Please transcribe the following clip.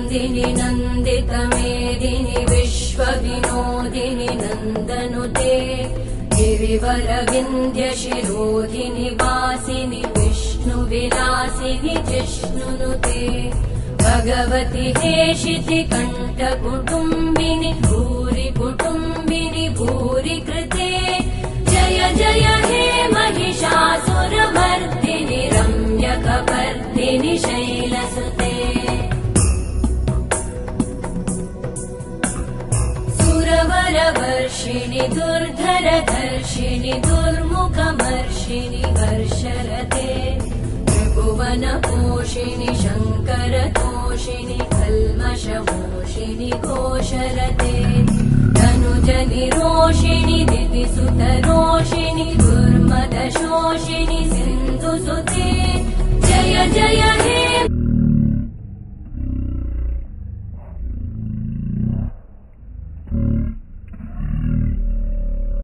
नन्दिनि नन्दितमेदिनि विश्वविनोदिनि नन्दनुते गिरिवरविन्ध्यशिरोधिनि वासिनि विष्णुविलासिनि जिष्णुनुते भगवति हेशिति कण्ठकुटुम्बिनि भूरि कुटुम्बिनि भूरि कृते जय जय हे महिषासुरमर्दिनि रम्यकपर्दिनि शैलसुते सुरवरवर्षिणि दुर्धरधर्षिणि दुर्मुखमर्षिणि वर्षरते त्रिभुवनपोषिणि शङ्करतोषिणि कल्मषमोषिणि घोषरते तनुजनिरोषिणि दितिसुतरोषिणि दुर्मदशोषिणि सिन्धुसुते जय जय हे